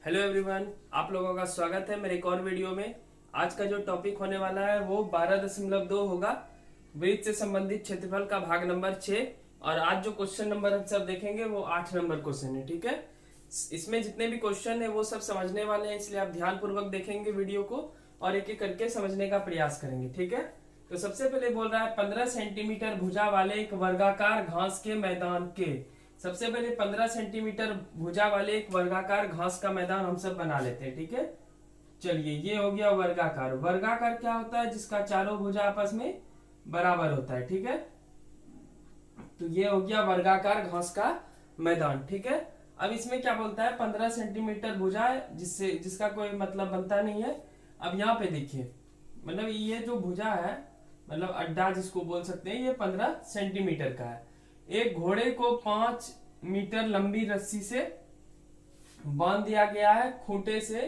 Hello everyone, आप लोगों का स्वागत है मेरे एक और वीडियो में। आज का जो टॉपिक होने वाला है वो 12.2 होगा। वृत्त से संबंधित क्षेत्रफल का भाग नंबर 6। और आज जो क्वेश्चन नंबर हम सब देखेंगे वो 8 नंबर क्वेश्चन है। ठीक है, इसमें जितने भी क्वेश्चन है वो सब समझने वाले हैं, इसलिए आप ध्यान पूर्वक देखेंगे वीडियो को और एक एक करके समझने का प्रयास करेंगे। ठीक है, तो सबसे पहले बोल रहा है 15 सेंटीमीटर भुजा वाले एक वर्गाकार घास के मैदान के। सबसे पहले 15 सेंटीमीटर भुजा वाले एक वर्गाकार घास का मैदान हम सब बना लेते हैं। ठीक है, चलिए ये हो गया वर्गाकार। वर्गाकार क्या होता है? जिसका चारों भुजा आपस में बराबर होता है। ठीक है, तो ये हो गया वर्गाकार घास का मैदान। ठीक है, अब इसमें क्या बोलता है? 15 सेंटीमीटर भुजा है जिससे जिसका कोई मतलब बनता नहीं है। अब यहाँ पे देखिए, मतलब ये जो भुजा है, मतलब अड्डा जिसको बोल सकते हैं, ये 15 सेंटीमीटर का है। एक घोड़े को 5 मीटर लंबी रस्सी से बांध दिया गया है खूंटे से।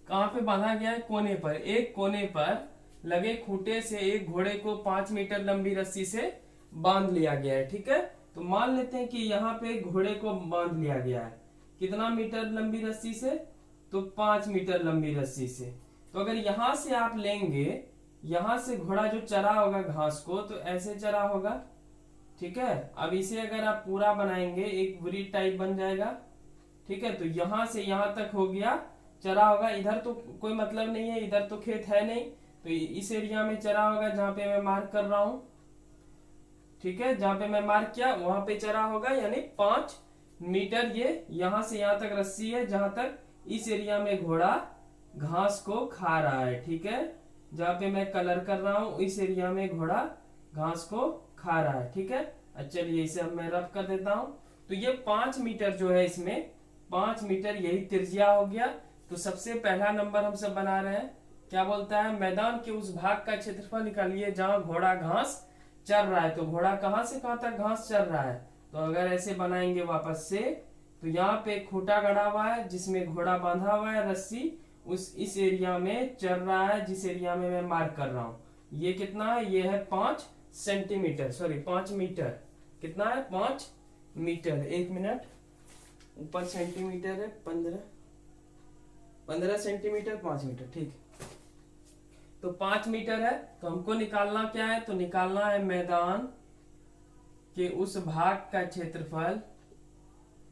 कहां पे बांधा गया है? कोने पर। एक कोने पर लगे खूंटे से एक घोड़े को 5 मीटर लंबी रस्सी से बांध लिया गया है। ठीक है, तो मान लेते हैं कि यहाँ पे घोड़े को बांध लिया गया है। कितना मीटर लंबी रस्सी से? तो 5 मीटर लंबी रस्सी से। तो अगर यहां से आप लेंगे, यहां से घोड़ा जो चरा होगा घास को, तो ऐसे चरा होगा। ठीक है, अब इसे अगर आप पूरा बनाएंगे एक वृत्त टाइप बन जाएगा। ठीक है, तो यहां से यहां तक हो गया, चरा होगा। इधर तो कोई मतलब नहीं है, इधर तो खेत है नहीं, तो इस एरिया में चरा होगा जहां पे मैं मार्क कर रहा हूं। ठीक है, जहां पे मैं मार्क किया वहां पे चरा होगा, यानी 5 मीटर। ये यहां से यहां तक रस्सी है, जहां तक इस एरिया में घोड़ा घास को खा रहा है। ठीक है, जहां पे मैं कलर कर रहा हूं इस एरिया में घोड़ा घास को खा रहा है। ठीक है, चलिए इसे अब मैं रफ कर देता हूं। तो ये 5 मीटर जो है, इसमें 5 मीटर यही त्रिज्या हो गया। तो सबसे पहला नंबर हम सब बना रहे हैं। क्या बोलता है? मैदान के उस भाग का क्षेत्रफल निकालिए जहां घोड़ा घास चर रहा है। तो घोड़ा कहां से कहां तक घास चर रहा है? तो अगर ऐसे बनाएंगे वापस से, तो यहाँ पे खूंटा गड़ा हुआ है जिसमें घोड़ा बांधा हुआ है रस्सी, उस इस एरिया में चल रहा है जिस एरिया में मैं मार्क कर रहा हूँ। ये कितना है? ये है 5 सेंटीमीटर, सॉरी 5 मीटर। कितना है? 5 मीटर। एक मिनट, ऊपर सेंटीमीटर है, 15 सेंटीमीटर 5 मीटर। ठीक, तो 5 मीटर है। तो हमको निकालना क्या है? तो निकालना है मैदान के उस भाग का क्षेत्रफल,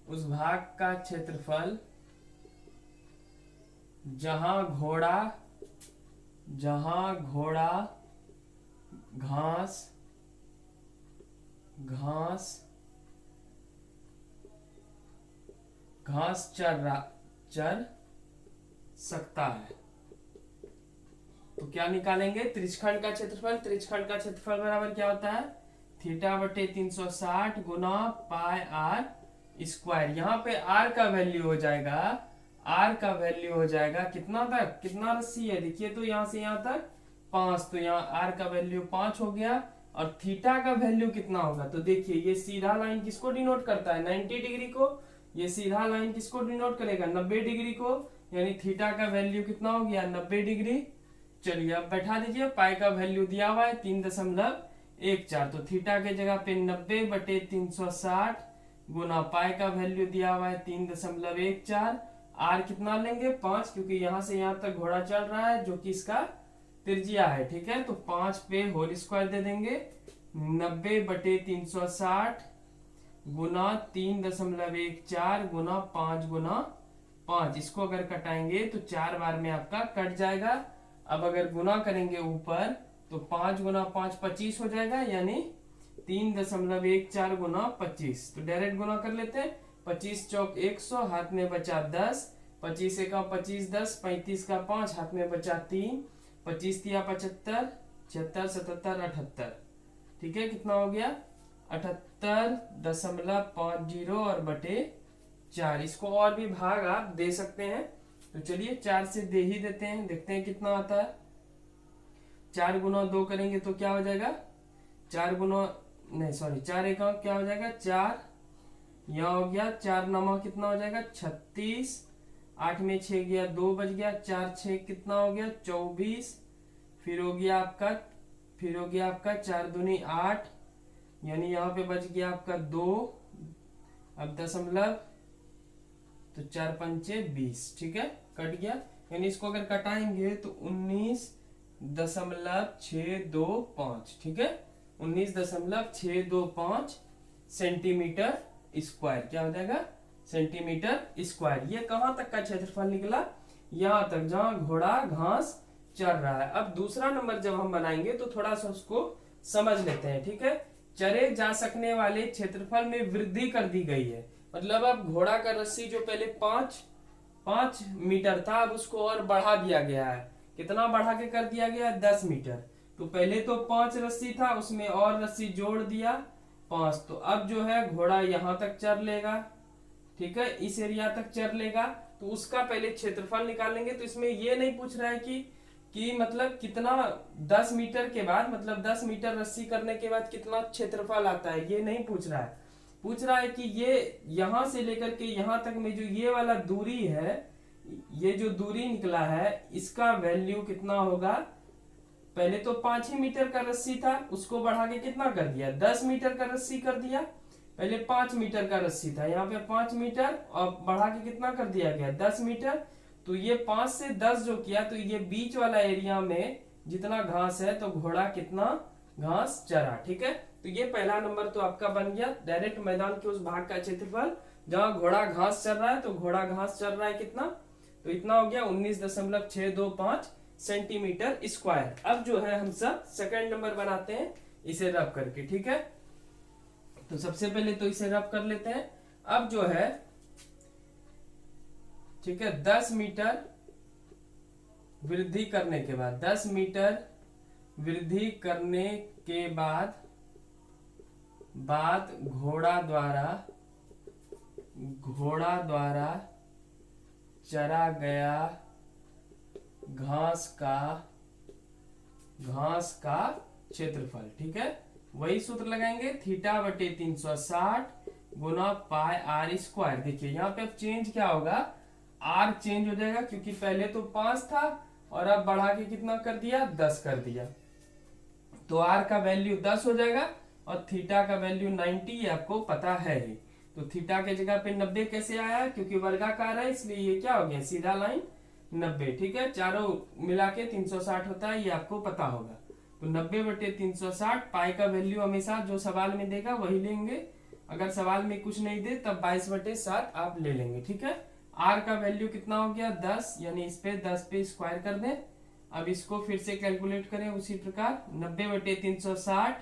उस भाग का क्षेत्रफल जहां घोड़ा घास घास घास चर सकता है। तो क्या निकालेंगे? त्रिज्यखंड का क्षेत्रफल। त्रिज्यखंड का क्षेत्रफल बराबर क्या होता है? थीटा बटे 360 गुना पाई आर स्क्वायर। यहाँ पे आर का वैल्यू हो जाएगा, आर का वैल्यू हो जाएगा कितना तक? कितना रस्सी है? देखिए, तो यहाँ से यहाँ तक 5, तो यहाँ आर का वैल्यू 5 हो गया। और थीटा का वैल्यू कितना होगा? तो देखिए, ये सीधा लाइन किसको डिनोट करता है? 90 डिग्री को। ये सीधा लाइन किसको डिनोट करेगा? 90 डिग्री को। यानी थीटा का वैल्यू कितना हो गया? 90 डिग्री। चलिए अब बैठा दीजिए, पाई का वैल्यू दिया हुआ है 3.14। तो थीटा के जगह पे 90 बटे 360 गुना पाई का वैल्यू दिया हुआ है 3.14। आर कितना लेंगे? 5, क्योंकि यहां से यहां तक घोड़ा चल रहा है जो कि इसका त्रिज्या है। ठीक है, तो 5 पे होल स्क्वायर दे देंगे। 90 बटे 360 गुना 3.14 गुना 5 गुना 5। इसको अगर कटाएंगे तो 4 बार में आपका कट जाएगा। अब अगर गुना करेंगे ऊपर, तो 5 गुना 5 25 हो जाएगा, यानी 3.14 गुना 25। तो डायरेक्ट गुना कर लेते हैं। 25 चौक 100, हाथ में बचा 10। 25 का 25 10, 35 का 5, हाथ में बचा 3। 25 दिया 75, 76 77 78। ठीक है, कितना हो गया? 78.50 और बटे 4। इसको और भी भाग आप दे सकते हैं, तो चलिए 4 से दे ही देते हैं, देखते हैं कितना आता है। 4 गुना 2 करेंगे तो क्या हो जाएगा? 4 गुना नहीं सॉरी 4 एका क्या हो जाएगा? 4। यहाँ हो गया 4 नमा कितना हो जाएगा? 36। 8 में 6 गया, 2 बच गया। 4 6 कितना हो गया? 24। फिर हो गया आपका 4 दूनी 8, यानी यहाँ पे बच गया आपका 2। अब दशमलव तो 4 पंचे 20, ठीक है, कट गया। यानी इसको अगर कटाएंगे तो 19.625, ठीक है, 19.625 सेंटीमीटर स्क्वायर, क्या हो जाएगा, सेंटीमीटर स्क्वायर। ये कहां तक का क्षेत्रफल निकला, यहां तक जहां घोड़ा घास चर रहा है। अब दूसरा नंबर जब हम बनाएंगे तो थोड़ा सा उसको समझ लेते हैं, ठीक है। चरे जा सकने वाले क्षेत्रफल में वृद्धि कर दी गई है, मतलब अब घोड़ा का रस्सी जो पहले 5 मीटर था, अब उसको और बढ़ा दिया गया है। कितना बढ़ा के कर दिया गया, 10 मीटर। तो पहले तो 5 रस्सी था, उसमें और रस्सी जोड़ दिया 5, तो अब जो है घोड़ा यहां तक चर लेगा, ठीक है, इस एरिया तक चर लेगा। तो उसका पहले क्षेत्रफल निकालेंगे। तो इसमें ये नहीं पूछ रहा है कि मतलब कितना 10 मीटर के बाद, मतलब 10 मीटर रस्सी करने के बाद कितना क्षेत्रफल आता है, ये नहीं पूछ रहा है। पूछ रहा है कि ये यहां से लेकर के यहां तक में जो ये वाला दूरी है, ये जो दूरी निकला है, इसका वैल्यू कितना होगा। पहले तो 5 ही मीटर का रस्सी था, उसको बढ़ा के कितना कर दिया, 10 मीटर का रस्सी कर दिया। पहले 5 मीटर का रस्सी था, यहाँ पे 5 मीटर और बढ़ा के कितना कर दिया गया, 10 मीटर। तो ये 5 से 10 जो किया, तो ये बीच वाला एरिया में जितना घास है, तो घोड़ा कितना घास चरा, ठीक है। तो ये पहला नंबर तो आपका बन गया। डायरेक्ट मैदान के उस भाग का क्षेत्रफल जहां घोड़ा घास चर रहा है, तो घोड़ा घास चर रहा है कितना, तो इतना हो गया 19.625 सेंटीमीटर स्क्वायर। अब जो है हम सब सेकंड नंबर बनाते हैं इसे रब करके, ठीक है। तो सबसे पहले तो इसे रब कर लेते हैं। अब जो है, ठीक है, 10 मीटर वृद्धि करने के बाद, 10 मीटर वृद्धि करने के बाद घोड़ा द्वारा चरा गया घास का क्षेत्रफल, ठीक है। वही सूत्र लगाएंगे, थीटा बटे 360 गुना पाई आर स्क्वायर। देखिए यहाँ पे अब चेंज क्या होगा, आर चेंज हो जाएगा, क्योंकि पहले तो 5 था और अब बढ़ा के कितना कर दिया, 10 कर दिया। तो आर का वैल्यू 10 हो जाएगा और थीटा का वैल्यू 90, ये आपको पता है ही। तो थीटा के जगह पे 90 कैसे आया, क्योंकि वर्गाकार है, इसलिए ये क्या हो गया, सीधा लाइन 90, ठीक है। चारों मिला के 360 होता है, ये आपको पता होगा। तो 90 बटे 360, पाई का वैल्यू हमेशा जो सवाल में देगा वही लेंगे, अगर सवाल में कुछ नहीं दे तब 22 बटे 7 आप ले लेंगे, ठीक है। आर का वैल्यू कितना हो गया, 10, यानी इस पे 10 पे स्क्वायर कर दें। अब इसको फिर से कैलकुलेट करें उसी प्रकार, 90 बटे 360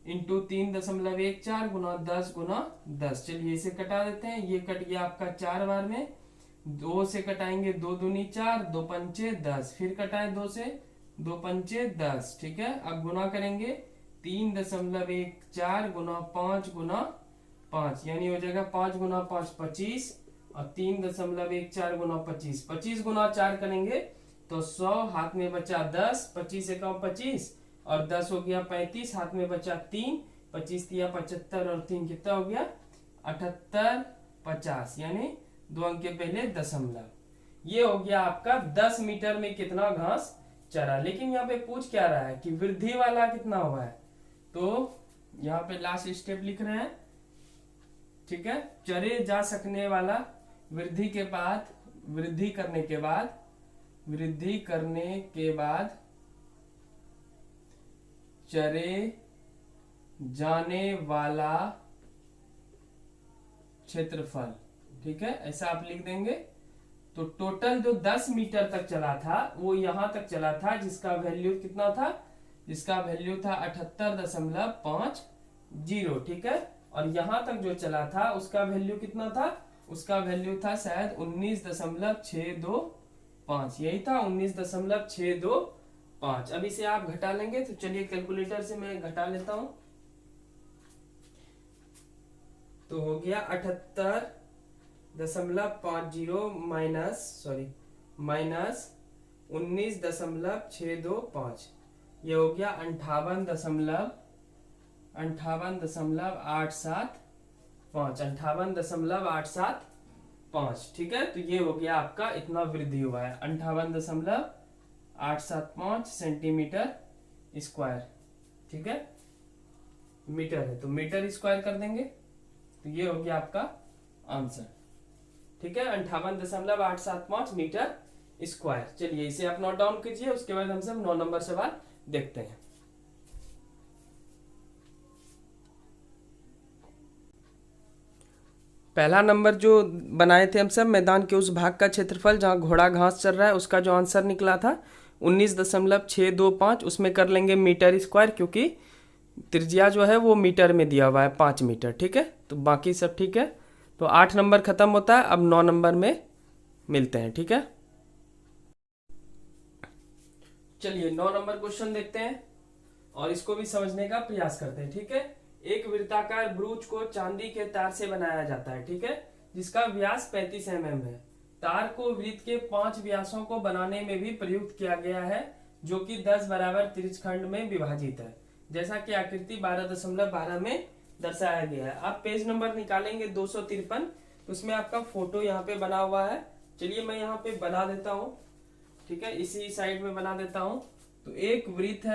इंटू 3.14 गुना 10 गुना 10। चलिए इसे कटा देते हैं, ये कट गया आपका 4 बार में, 2 से कटाएंगे 2 दूनी 4, 2 पंचे 10, फिर कटाए 2 से, 2 पंचे 10, ठीक है। अब गुना करेंगे 3.14 गुना 5 गुना 5, यानी हो जाएगा 5 गुना 5 25 और 3.14 गुना 25, 25 गुना 4 करेंगे तो 100, हाथ में बचा 10, 25 से कम 25 और 10 हो गया 35, हाथ में बचा 3, 25 दिया 75 और 3 कितना हो गया 78, 50, यानी 2 अंक के पहले दशमलव। ये हो गया आपका 10 मीटर में कितना घास चरा। लेकिन यहाँ पे पूछ क्या रहा है कि वृद्धि वाला कितना हुआ है, तो यहाँ पे लास्ट स्टेप लिख रहे हैं, ठीक है। चरे जा सकने वाला वृद्धि करने के बाद चरे जाने वाला क्षेत्रफल, ठीक है, ऐसा आप लिख देंगे। तो टोटल जो 10 मीटर तक चला था वो यहां तक चला था, जिसका वैल्यू कितना था, जिसका वैल्यू था 78.50, ठीक है। और यहां तक जो चला था उसका वैल्यू कितना था, उसका वैल्यू था शायद 19.625, यही था 19.625। अब इसे आप घटा लेंगे, तो चलिए कैलकुलेटर से मैं घटा लेता हूं। तो हो गया 78.50 माइनस 19.625, ये हो गया 58.875, ठीक है। तो ये हो गया आपका, इतना वृद्धि हुआ है 58.875 सेंटीमीटर स्क्वायर, ठीक है। मीटर है तो मीटर स्क्वायर कर देंगे, तो ये हो गया आपका आंसर। ठीक है, 58.875 मीटर स्क्वायर। चलिए इसे आप नोट डाउन कीजिए, उसके बाद हम सब 9 नंबर सवाल देखते हैं। पहला नंबर जो बनाए थे हम सब, मैदान के उस भाग का क्षेत्रफल जहाँ घोड़ा घास चल रहा है, उसका जो आंसर निकला था 19.625, उसमें कर लेंगे मीटर स्क्वायर, क्योंकि त्रिज्या जो है वो मीटर में दिया हुआ है 5 मीटर। ठीक है, तो बाकी सब ठीक है। तो 8 नंबर खत्म होता है, अब 9 नंबर में मिलते हैं। ठीक है, चलिए 9 नंबर क्वेश्चन देखते हैं और इसको भी समझने का प्रयास करते हैं। ठीक है, एक वृत्ताकार ब्रूच को चांदी के तार से बनाया जाता है, ठीक है, जिसका व्यास 35 mm है। तार को वृत्त के 5 व्यासों को बनाने में भी प्रयुक्त किया गया है, जो कि 10 बराबर त्रिज्यखंड में विभाजित है, जैसा कि आकृति 12.12 में दर्शाया गया है। आप पेज नंबर निकालेंगे 253, उसमें आपका फोटो यहाँ पे बना हुआ है। चलिए मैं यहाँ पे बना देता हूँ, ठीक है, इसी साइड में बना देता हूँ। तो एक वृत्त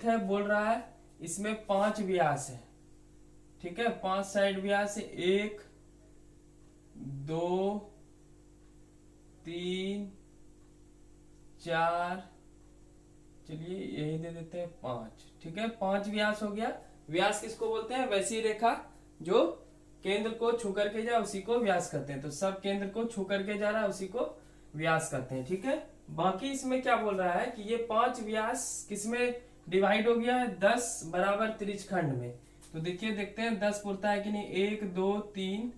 है, बोल रहा है, इसमें 5 व्यास है। ठीक है, 5 साइड व्यास है, 1 2 3 4, चलिए यही दे देते हैं 5। ठीक है, 5 व्यास हो गया। व्यास किसको बोलते हैं? वैसी रेखा जो केंद्र को छू करके जाए उसी को व्यास करते हैं। तो सब केंद्र को छू करके जा रहा है उसी को व्यास करते हैं। ठीक है, बाकी इसमें क्या बोल रहा है कि ये 5 व्यास किसमें डिवाइड हो गया है? 10 बराबर त्रिज्यखंड में। तो देखिए, देखते हैं 10 पुरता है कि नहीं। 1 2 3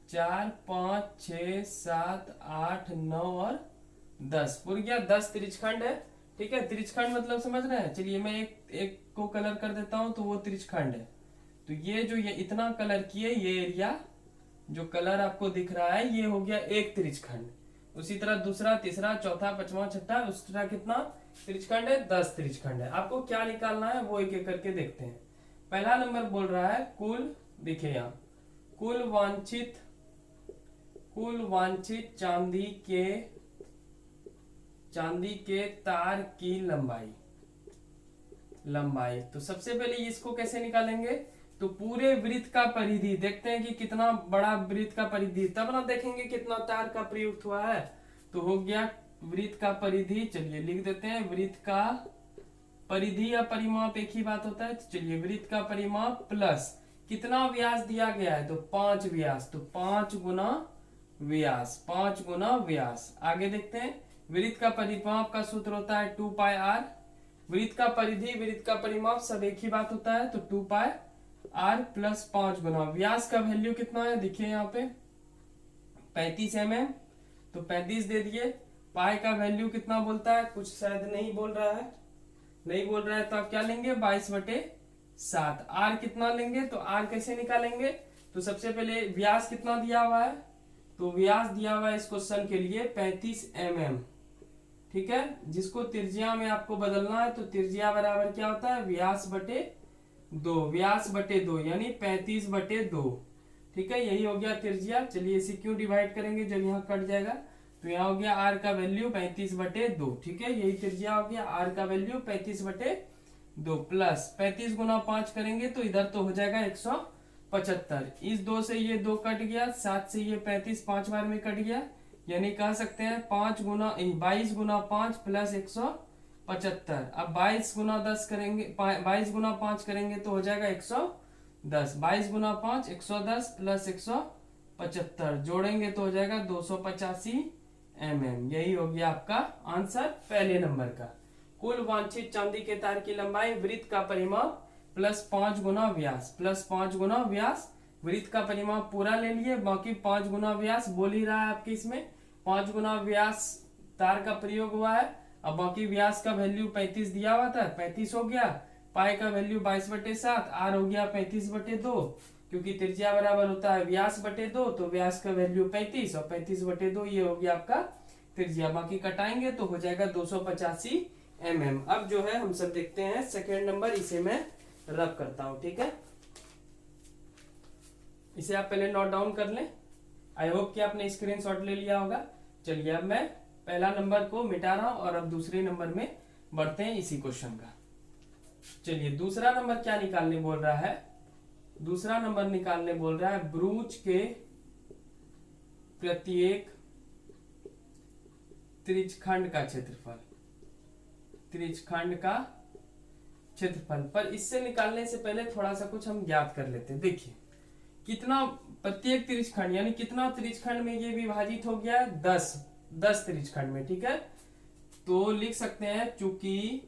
4 5 6 7 8 9 और 10 पुर गया। 10 त्रिज्यखंड है। ठीक है, त्रिज्यखंड मतलब समझ रहे हैं। चलिए मैं एक को कलर कर देता हूं, तो वो त्रिज्यखंड है। तो ये जो ये इतना कलर किए, ये एरिया जो कलर आपको दिख रहा है, ये हो गया एक त्रिज्यखंड। उसी तरह दूसरा, तीसरा, चौथा, पांचवा, छठा, उस तरह कितना त्रिज्यखंड है? 10 त्रिज्यखंड है। आपको क्या निकालना है वो एक एक करके देखते हैं। पहला नंबर बोल रहा है कुल, देखिए यहाँ, कुल वांछित चांदी के तार की लंबाई। तो सबसे पहले इसको कैसे निकालेंगे? तो पूरे वृत्त का परिधि देखते हैं कि कितना बड़ा वृत्त का परिधि, तब ना देखेंगे कितना तार का प्रयुक्त हुआ है। तो हो गया वृत्त का परिधि। चलिए लिख देते हैं, वृत्त का परिधि या परिमाप एक ही बात होता है। तो चलिए वृत्त का परिमाप प्लस कितना व्यास दिया गया है? तो 5 व्यास। तो 5 गुना व्यास। आगे देखते हैं, वृत्त का परिमाप का सूत्र होता है 2 पाई r। वृत्त का परिधि, वृत्त का परिमाप सब एक ही बात होता है। तो 2 पाई r प्लस 5 गुना व्यास का वैल्यू कितना है? देखिए यहाँ पे 35 mm, तो 35 दे दिए। पाई का वैल्यू कितना बोलता है? कुछ शायद नहीं बोल रहा है, तो आप क्या लेंगे? 22/7। आर कितना लेंगे? तो आर कैसे निकालेंगे? तो सबसे पहले व्यास कितना दिया हुआ है? तो व्यास दिया हुआ है इस क्वेश्चन के लिए 35 mm। ठीक है, जिसको त्रिज्या में आपको बदलना है, तो त्रिज्या बराबर क्या होता है? व्यास बटे 2, यानी 35/2। ठीक है, यही हो गया त्रिज्या। चलिए इसे क्यों डिवाइड करेंगे जब यहाँ कट जाएगा? तो यहाँ हो गया आर का वैल्यू 35/2। ठीक है, यही त्रिज्या हो गया, आर का वैल्यू 35/2 प्लस 35 गुना 5 करेंगे तो इधर तो हो जाएगा 175। इस 2 से ये 2 कट गया, 7 से ये 35 5 बार में कट गया, यानी कह सकते हैं 22 गुना 5 प्लस 175। अब 22 गुना 10 करेंगे, 22 गुना 5 करेंगे तो हो जाएगा 110। 22 गुना 5 110 प्लस 175 जोड़ेंगे तो हो जाएगा 285 mm। यही हो गया आपका आंसर पहले नंबर का। कुल वांछित चांदी के तार की लंबाई, वृत्त का परिमाप प्लस 5 गुना व्यास। वृत्त का परिमाप पूरा ले लिए, बाकी 5 गुना व्यास बोल ही रहा है आपके इसमें। 5 गुना व्यास तार का प्रयोग हुआ है। अब बाकी व्यास का वैल्यू 35 दिया हुआ था, 35 हो गया। पाई का वैल्यू 22/7, आर हो गया 35/2, क्योंकि त्रिज्या बराबर होता है व्यास बटे 2, तो व्यास का वैल्यू 35 और 35/2 ये हो गया आपका त्रिज्या। बाकी कटाएंगे तो हो जाएगा 285 mm। अब जो है हम सब देखते हैं सेकेंड नंबर, इसे मैं रब करता हूं। ठीक है, इसे आप पहले नोट डाउन कर लें। आई होप कि आपने स्क्रीनशॉट ले लिया होगा। चलिए अब मैं पहला नंबर को मिटा रहा हूं और अब दूसरे नंबर में बढ़ते हैं इसी क्वेश्चन का। चलिए दूसरा नंबर क्या निकालने बोल रहा है? दूसरा नंबर निकालने बोल रहा है ब्रूच के प्रत्येक त्रिज्यखंड का क्षेत्रफल, त्रिज्यखंड का क्षेत्रफल। पर इससे निकालने से पहले थोड़ा सा कुछ हम ज्ञात कर लेते हैं। देखिए कितना प्रत्येक त्रिज्यखंड यानी कितना त्रिज्यखंड में ये विभाजित हो गया, 10 त्रिज्यखंड में, ठीक है। तो लिख सकते हैं चूंकि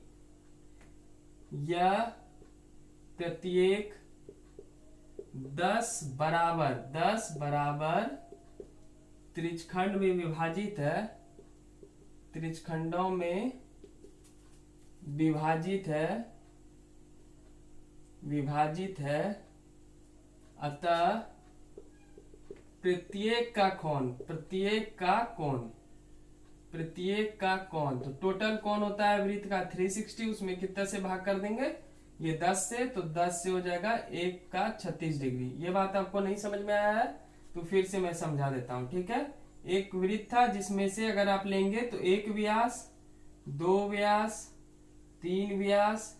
यह प्रत्येक 10 बराबर त्रिज्यखंड में विभाजित है, त्रिज्यखंडों में विभाजित है, अतः प्रत्येक का कोण, तो टोटल कोण होता है वृत्त का 360, उसमें कितना से भाग कर देंगे, ये 10 से, तो 10 से हो जाएगा 1 का 36 डिग्री। ये बात आपको नहीं समझ में आया है तो फिर से मैं समझा देता हूं, ठीक है। एक वृत्त था जिसमें से अगर आप लेंगे तो 1 व्यास, 2 व्यास, 3 व्यास,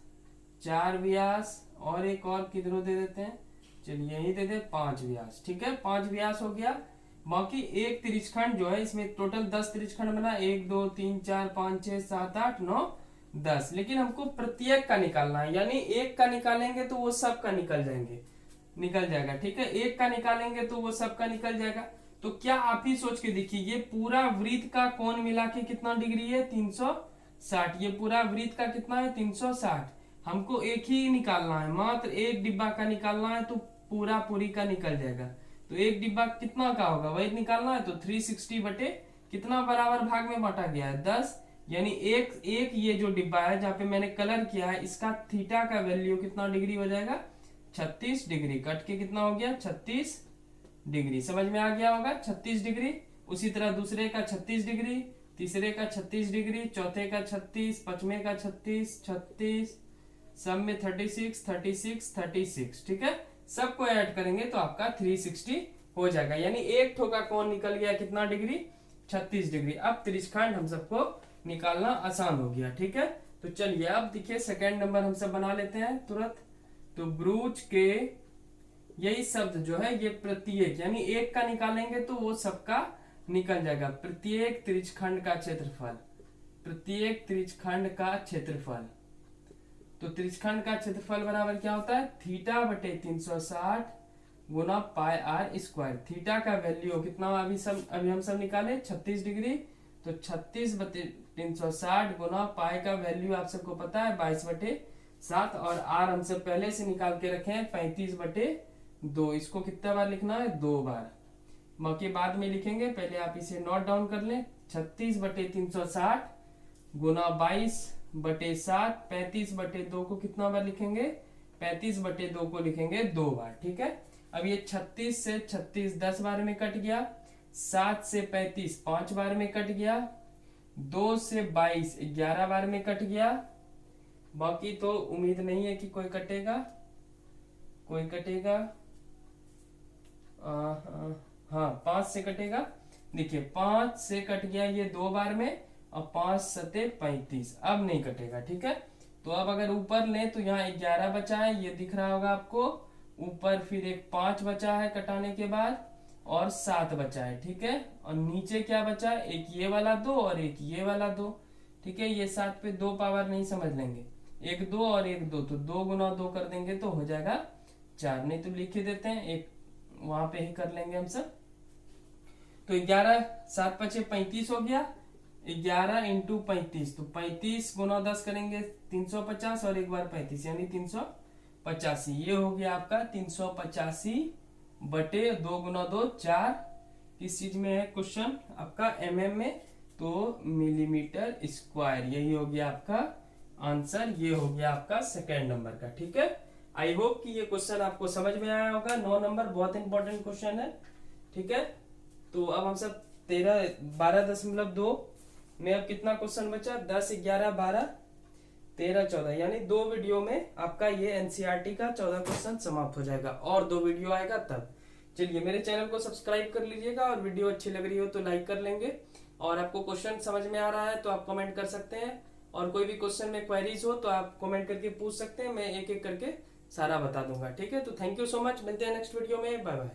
4 व्यास और एक और किधरों दे देते हैं, चलिए यही दे दे 5 व्यास, ठीक है। 5 व्यास हो गया। बाकी एक त्रिज्यखंड जो है, इसमें टोटल 10 त्रिज्यखंड बना, 1 2 3 4 5 6 7 8 9 10, लेकिन हमको प्रत्येक का निकालना है, यानी एक का निकालेंगे तो वो सब का निकल जाएगा, ठीक है। एक का निकालेंगे तो वो सब का निकल जाएगा। तो क्या आप ही सोच के देखिए, ये पूरा वृत्त का कोण मिला के कितना डिग्री है, 360। ये पूरा वृत्त का कितना है, 360। हमको एक ही निकालना है, मात्र एक डिब्बा का निकालना है, तो पूरी का निकल जाएगा। तो एक डिब्बा कितना का होगा वही निकालना है, तो 360 बटे कितना बराबर भाग में बांटा गया है, 10। यानी एक ये जो डिब्बा है जहाँ पे मैंने कलर किया है, इसका थीटा का वैल्यू कितना डिग्री हो जाएगा, 36 डिग्री। कट के कितना हो गया, 36 डिग्री। समझ में आ गया होगा, 36 डिग्री। उसी तरह दूसरे का 36 डिग्री, तीसरे का 36 डिग्री, चौथे का 36, पांचवें का 36, सब में 36, ठीक है। सबको ऐड करेंगे तो आपका 360 हो जाएगा, यानी एक ठोका कोण निकल गया कितना डिग्री, 36 डिग्री। अब त्रिज्यखंड हम सबको निकालना आसान हो गया, ठीक है। तो चलिए अब देखिए सेकंड नंबर हम सब बना लेते हैं तुरंत। तो ब्रूच के यही शब्द जो है ये प्रत्येक, यानी एक का निकालेंगे तो वो सबका निकल जाएगा। प्रत्येक त्रिज्यखंड का क्षेत्रफल, प्रत्येक त्रिज्यखंड का क्षेत्रफल। तो त्रिज्यखंड का क्षेत्रफल बराबर क्या होता है, थीटा बटे 360 गुना पाई आर स्क्वायर। थीटा का वैल्यू कितना अभी हम सब निकाले, 36 डिग्री। तो 36 बटे 360 गुना पाई का वैल्यू आप सबको पता है 22 बटे 7, और आर हम सब पहले से निकाल के रखे हैं 35 बटे 2। इसको कितना बार लिखना है, 2 बार। बाकी बाद में लिखेंगे, पहले आप इसे नोट डाउन कर लें। 36 बटे 360 गुना 22 बटे 7, 35 बटे 2 को कितना बार लिखेंगे, 35 बटे 2 को लिखेंगे 2 बार, ठीक है। अब ये 36 से 36 10 बार में कट गया, 7 से 35 5 बार में कट गया, 2 से 22 11 बार में कट गया। बाकी तो उम्मीद नहीं है कि कोई कटेगा। हाँ 5 से कटेगा। देखिए 5 से कट गया ये 2 बार में, और 5 सते 35, अब नहीं कटेगा, ठीक है। तो अब अगर ऊपर लें तो यहाँ 11 बचा है, ये दिख रहा होगा आपको। ऊपर फिर एक 5 बचा है कटाने के बाद, और 7 बचा है, ठीक है। और नीचे क्या बचा है, एक ये वाला 2 और एक ये वाला 2, ठीक है। ये 7 पे 2 पावर नहीं समझ लेंगे, एक 2 और एक 2, तो 2 गुना 2 कर देंगे तो हो जाएगा 4। नहीं तो लिख ही देते हैं, एक वहां पे ही कर लेंगे हम सब। तो 11 7 5 35 हो गया, 11 इंटू 35, तो 35 गुना 10 करेंगे 350, और एक बार 35 यानी 385। ये हो गया आपका 385 बटे 2 गुना 2 4। किस चीज में है क्वेश्चन आपका, mm में, तो मिलीमीटर स्क्वायर। यही हो गया आपका आंसर। ये हो गया आपका सेकेंड नंबर का, ठीक है। आई होप कि ये क्वेश्चन आपको समझ में आया होगा। 9 नंबर बहुत इंपॉर्टेंट क्वेश्चन है, ठीक है। तो अब हम सब 12.2 में अब कितना क्वेश्चन बचा, 10 11 12 13 14, यानी 2 वीडियो में आपका ये एनसीईआरटी का 14 क्वेश्चन समाप्त हो जाएगा, और 2 वीडियो आएगा तब। चलिए मेरे चैनल को सब्सक्राइब कर लीजिएगा, और वीडियो अच्छी लग रही हो तो लाइक कर लेंगे, और आपको क्वेश्चन समझ में आ रहा है तो आप कमेंट कर सकते हैं, और कोई भी क्वेश्चन में क्वेरीज हो तो आप कमेंट करके पूछ सकते हैं, मैं एक एक करके सारा बता दूंगा, ठीक है। तो थैंक यू सो मच, मिलते हैं नेक्स्ट वीडियो में, बाय बाय।